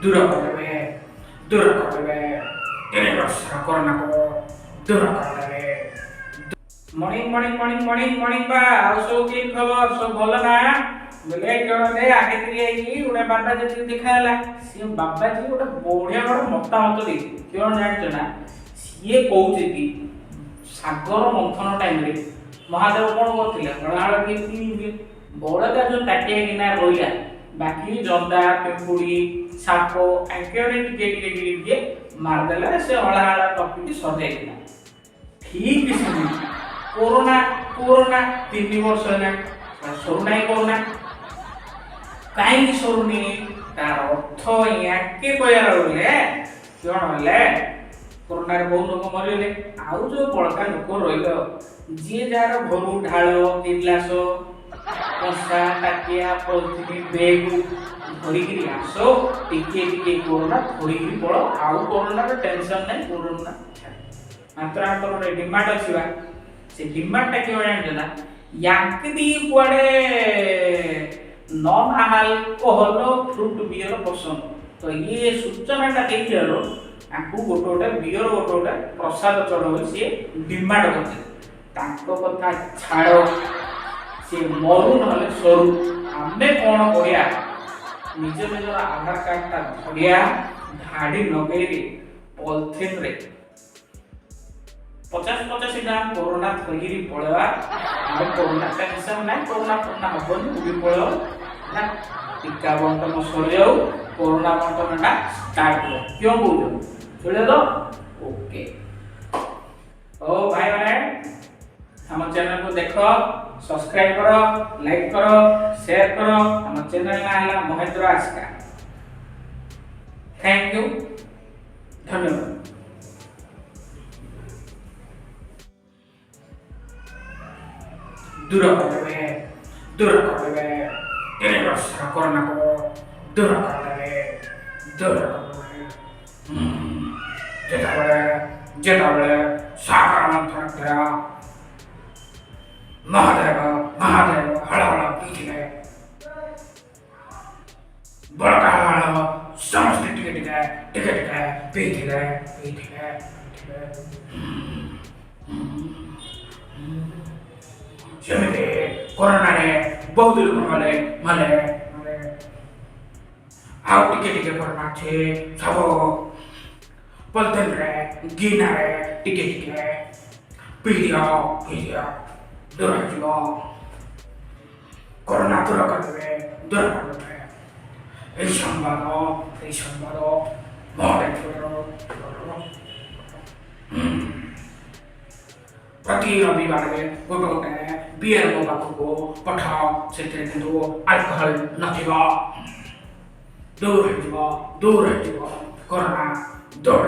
ଦୂର କରିଦେବେ ଦୂର କରିଦେବେ 3 ବର୍ଷର କରୋନାକୁ ଦୂର କରିଦେବେ। Morning morning morning morning morning ବା ଆଉ ସବୁ କି ଖବର ସବୁ ଭଲ ନା ବୋଲେ ଜଣେ ଆଗେ ହେଇକି ଗୋଟେ ବାବା ଯଦି ଦେଖା ହେଲା ସିଏ ବାବାଜୀ ଗୋଟେ ବଢିଆ ଗୋଟେ ମତାମତ ଦେଇଥିଲେ କଣ ଜାଣିଛ ନା ସିଏ କହୁଛି କି ସାଗର ମନ୍ଥନ ଟାଇମରେ ମହାଦେବ କଣ କରୁଥିଲେ ହଳାହଳ କିଏ ବଳକା ଯୋଉ ତାଟିଆ ଗିନା ରହିଲା ବାକି ଜନ୍ଦା ପିମ୍ପୁଡ଼ି ସାପ ଆଙ୍କେରେ ଟିକେ ମାରିଦେଲେ ସେ ହଳାହଳ ଟପିକି ସଜାଇଥିଲା। ଠିକ ସେମିତି कोरोना कोरोना 3 वर्ष है सरुना कोरोना कहीं सरुनी तार अर्थ याके कहला बोले कौन है कोरोना रे बहुत लोग मरले आउ जो बड़का लोक रहिलो जी जार घर ढाल गिलास कसा टाकिया पॉलिथिन बैग धरिकी आसो टिके टिके कोरोना धरिकी पड़ो आउ कोरोना रे टेंशन नहीं कोरोना मात्र आंतर डिमांड अछि से डिमांड टा क्यों जानते ना याके दी कुआडे नॉन अल्कोहल फ्रूट बियर पसंद तो ये सूचना टा देखिलो आपको गोटे बियर गोटे प्रसाद चढ़ो सी डिमांड करते ताको कथा छाड़ो से मरु ना सरू आमे कौन करिया निज निजर आधार कार्ड टा धरिया धाड़ी नगेरी पॉलिथिन रे 50-50 ग्राम कोरोना धरिकी पड़ेवा कोरोना टेंशन ना कोरोना हबनी भी पड़ो ना टीका बंटन सर जाऊ कोरोना बंटन स्टार्ट हो क्यों बोलो चले दो ओके ओ भाई माने हम चैनल को देखो सब्सक्राइब करो लाइक करो शेयर करो हम चैनल ना है महेंद्र आस्का थैंक यू धन्यवाद। दूर करदेवे 3 वर्षर कोरोना को दूर करदेवे जेताबले सागर मंथन किया महादेव हल पीथिले बड़का हल समस्त टिके पीथिले जमिते कोरोना रे बहुत लोग मले आउ टिके कोरोना छे सब पलथन रे गिना रे टिके पी दिया दूर हो कोरोना दूर कर देवे এই সংবাদ प्रति रविवार गोटे बियर मो पाखक पठाओ से आल्कोहल नथिबा दूर कोरोना दूर